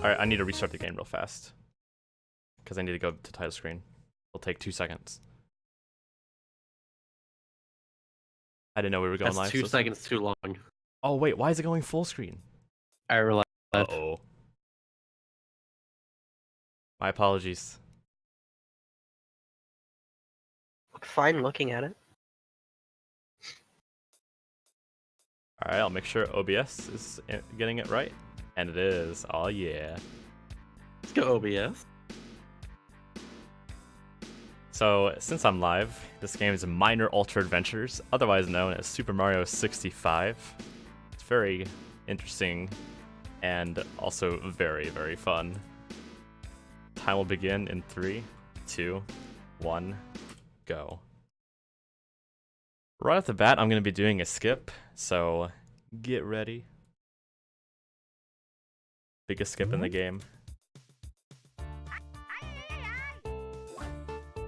Alright, I need to restart the game real fast. Because I need to go to title screen. It'll take 2 seconds. I didn't know we were going live. That's 2 seconds too long. Oh wait, why is it going full screen? I realized. Uh-oh. My apologies. Fine looking at it. Alright, I'll make sure OBS is getting it right. And it is. Oh yeah. Let's go OBS. So, since I'm live, this game is Minor Ultra Adventures, otherwise known as Super Mario 65. It's very interesting and also very, very fun. Time will begin in 3, 2, 1, go. Right off the bat, I'm going to be doing a skip, so get ready. Biggest skip in the game.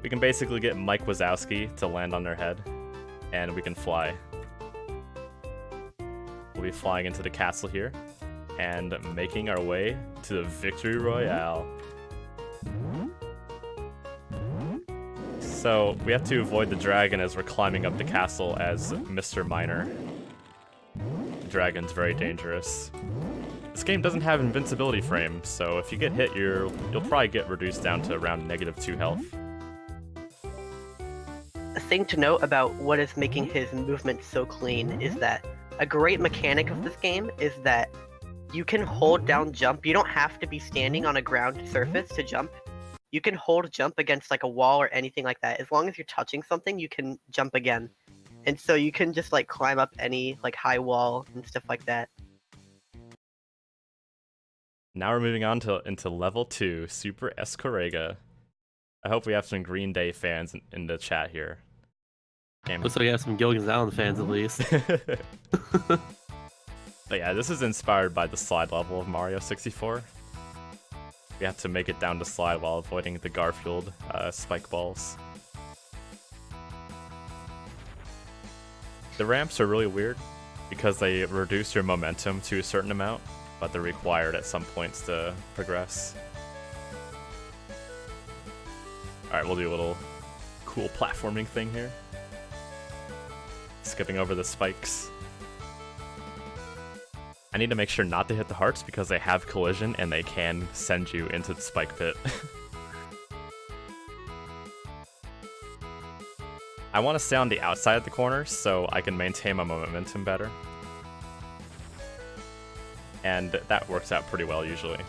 We can basically get Mike Wazowski to land on their head, and we can fly. We'll be flying into the castle here, and making our way to the Victory Royale. So, we have to avoid the dragon as we're climbing up the castle as Mr. Miner. The dragon's very dangerous. This game doesn't have invincibility frames, so if you get hit, you'll probably get reduced down to around -2 health. A thing to note about what is making his movement so clean is that a great mechanic of this game is that you can hold down jump. You don't have to be standing on a ground surface to jump. You can hold jump against like a wall or anything like that. As long as you're touching something, you can jump again. And so you can just like climb up any like high wall and stuff like that. Now we're moving on into level 2, Super Escorrega. I hope we have some Green Day fans in the chat here. Looks like we have some Gilligan's Island fans at least. But yeah, this is inspired by the slide level of Mario 64. We have to make it down the slide while avoiding the Garfield spike balls. The ramps are really weird because they reduce your momentum to a certain amount, but they're required at some points to progress. Alright, we'll do a little cool platforming thing here. Skipping over the spikes. I need to make sure not to hit the hearts because they have collision and they can send you into the spike pit. I want to stay on the outside of the corners so I can maintain my momentum better. And that works out pretty well usually.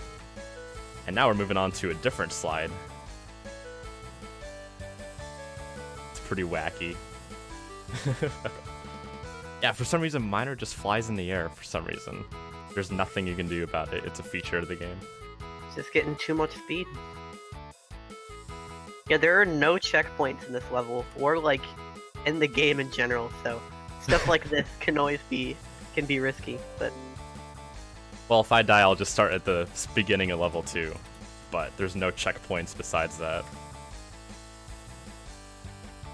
And now we're moving on to a different slide. It's pretty wacky. Yeah, for some reason, Miner just flies in the air for some reason. There's nothing you can do about it. It's a feature of the game. It's just getting too much speed. Yeah, there are no checkpoints in this level, or like in the game in general, so stuff like this can be risky, but... Well, if I die, I'll just start at the beginning of level 2, but there's no checkpoints besides that.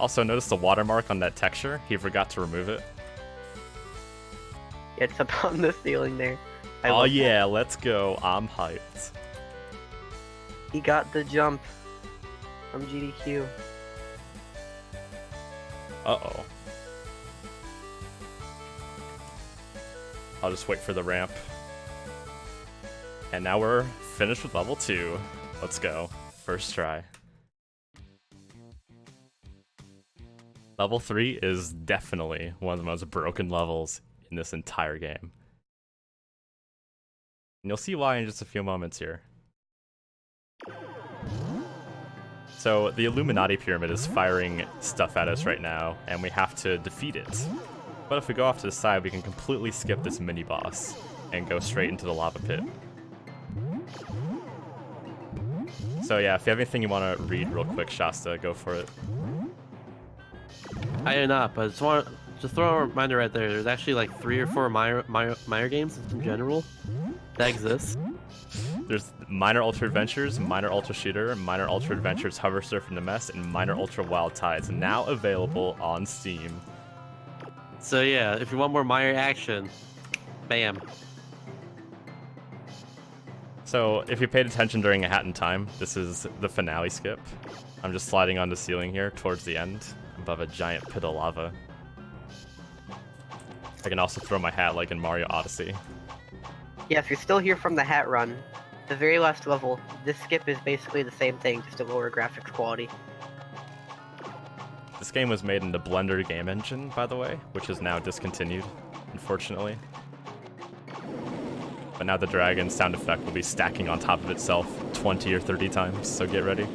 Also, notice the watermark on that texture. He forgot to remove it. Yeah, it's up on the ceiling there. Oh yeah, let's go. I'm hyped. He got the jump from GDQ. Uh-oh. I'll just wait for the ramp. And now we're finished with level 2. Let's go. First try. Level 3 is definitely one of the most broken levels in this entire game. And you'll see why in just a few moments here. So the Illuminati Pyramid is firing stuff at us right now, and we have to defeat it. But if we go off to the side, we can completely skip this mini-boss and go straight into the lava pit. So yeah, if you have anything you want to read real quick, Shasta, go for it. I do not, but I just want to throw a reminder right there. There's actually like 3 or 4 Miner games in general that exist. There's Minor Ultra Adventures, Minor Ultra Shooter, Minor Ultra Adventures Hover Surf in the Mess, and Minor Ultra Wild Tides, now available on Steam. So yeah, if you want more Miner action, bam. So, if you paid attention during A Hat in Time, this is the finale skip. I'm just sliding on the ceiling here towards the end, above a giant pit of lava. I can also throw my hat like in Mario Odyssey. Yeah, if you're still here from the hat run, the very last level, this skip is basically the same thing, just a lower graphics quality. This game was made in the Blender game engine, by the way, which is now discontinued, unfortunately. But now the dragon sound effect will be stacking on top of itself 20 or 30 times, so get ready.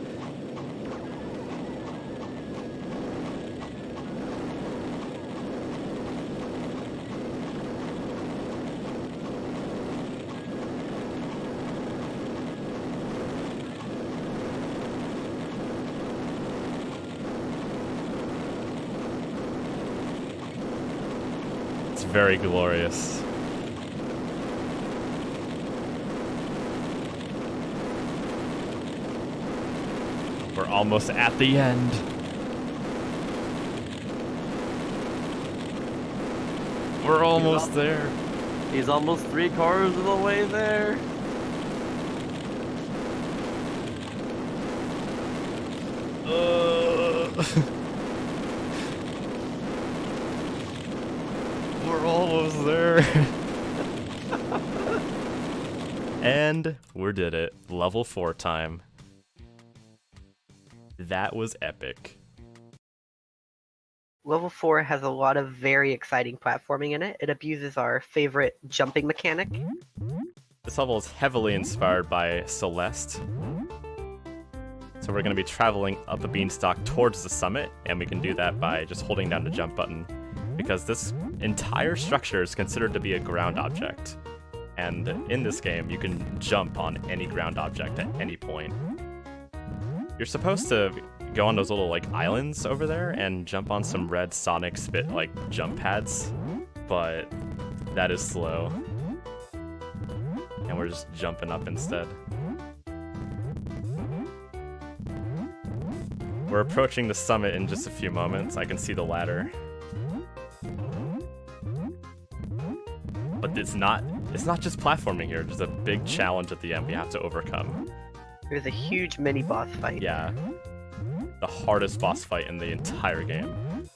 It's very glorious. We're almost at the end. We're almost there. He's almost 3/4 of the way there. We're almost there. And we did it. Level 4 time. That was epic. Level 4 has a lot of very exciting platforming in it. It abuses our favorite jumping mechanic. This level is heavily inspired by Celeste. So we're going to be traveling up a beanstalk towards the summit, and we can do that by just holding down the jump button, because this entire structure is considered to be a ground object. And in this game, you can jump on any ground object at any point. You're supposed to go on those little like islands over there and jump on some red Sonic spit like jump pads, but that is slow. And we're just jumping up instead. We're approaching the summit in just a few moments. I can see the ladder. But it's not just platforming here. There's a big challenge at the end we have to overcome. There's a huge mini boss fight. Yeah. The hardest boss fight in the entire game.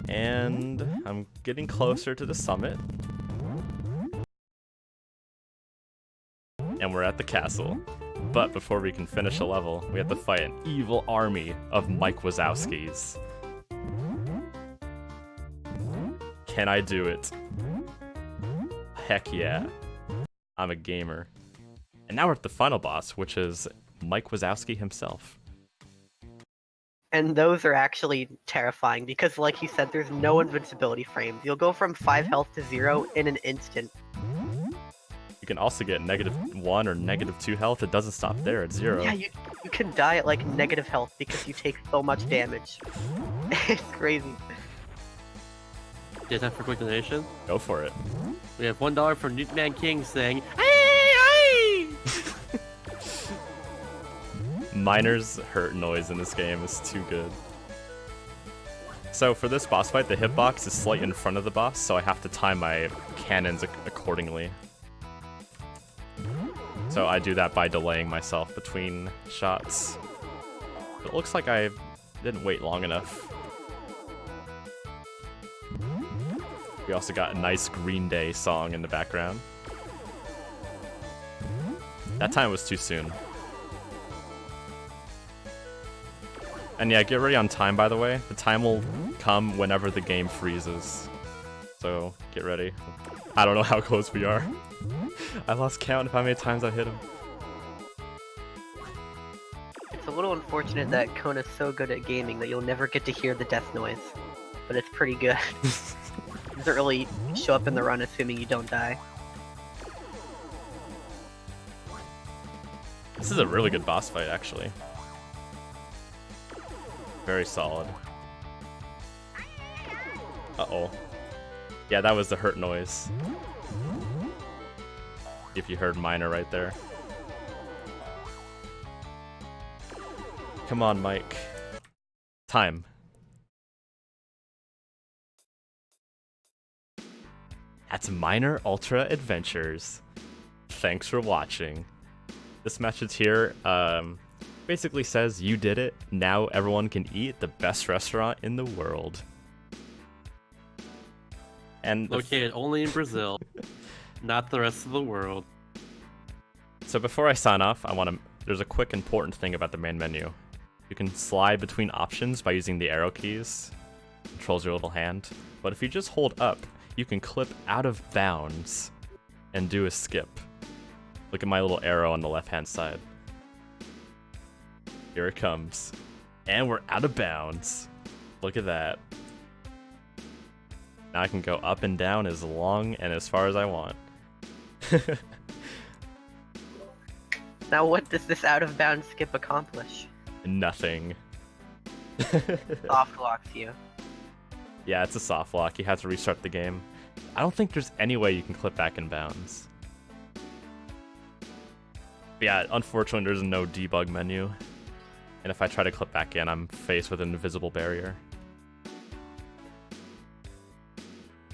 And I'm getting closer to the summit. And we're at the castle. But before we can finish a level, we have to fight an evil army of Mike Wazowskis. Can I do it? Heck yeah. I'm a gamer. And now we're at the final boss, which is Mike Wazowski himself. And those are actually terrifying because, like you said, there's no invincibility frames. You'll go from 5 health to 0 in an instant. You can also get -1 or -2 health. It doesn't stop there at 0. Yeah, you can die at like negative health because you take so much damage. It's crazy. Do you have time for a quick donation? Go for it. We have $1 from Newtman King saying, "Hey, Miner's hurt noise in this game is too good. So for this boss fight, the hitbox is slightly in front of the boss, so I have to time my cannons accordingly. So I do that by delaying myself between shots. It looks like I didn't wait long enough. We also got a nice Green Day song in the background. That time was too soon. And yeah, get ready on time, by the way. The time will come whenever the game freezes. So, get ready. I don't know how close we are. I lost count of how many times I hit him. It's a little unfortunate that Kona's so good at gaming that you'll never get to hear the death noise. But it's pretty good. It doesn't really show up in the run assuming you don't die. This is a really good boss fight, actually. Very solid. Uh-oh. Yeah, that was the hurt noise. If you heard Miner right there. Come on, Mike. Time. That's Minor Ultra Adventures. Thanks for watching. This message here basically says you did it. Now everyone can eat at the best restaurant in the world. And Located only in Brazil, not the rest of the world. So before I sign off, there's a quick important thing about the main menu. You can slide between options by using the arrow keys. Controls your little hand. But if you just hold up, you can clip out of bounds and do a skip. Look at my little arrow on the left-hand side. Here it comes. And we're out of bounds. Look at that. Now I can go up and down as long and as far as I want. Now what does this out of bounds skip accomplish? Nothing. Soft locks you. Yeah, it's a soft lock. You have to restart the game. I don't think there's any way you can clip back in bounds. But yeah, unfortunately there's no debug menu. And if I try to clip back in, I'm faced with an invisible barrier.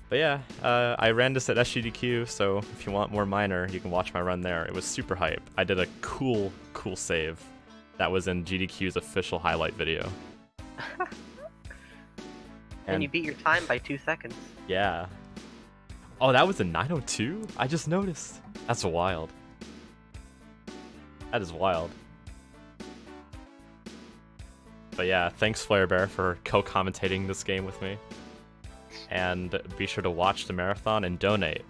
But yeah, I ran this at SGDQ, so if you want more Minor, you can watch my run there. It was super hype. I did a cool save. That was in GDQ's official highlight video. And you beat your time by 2 seconds. Yeah. Oh, that was a 902? I just noticed. That's wild. That is wild. But yeah, thanks Flare Bear for co-commentating this game with me. And be sure to watch the marathon and donate.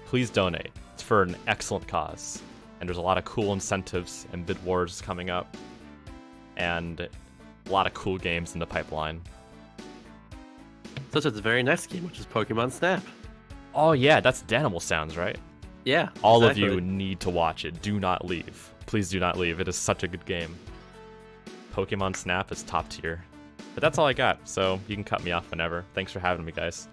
Please donate. It's for an excellent cause. And there's a lot of cool incentives and bid wars coming up. And a lot of cool games in the pipeline. Such as the very next game, which is Pokemon Snap. Oh yeah, that's Danimal Sounds, right? Yeah. All exactly. of you need to watch it. Do not leave. Please do not leave. It is such a good game. Pokemon Snap is top tier. But that's all I got, so you can cut me off whenever. Thanks for having me, guys.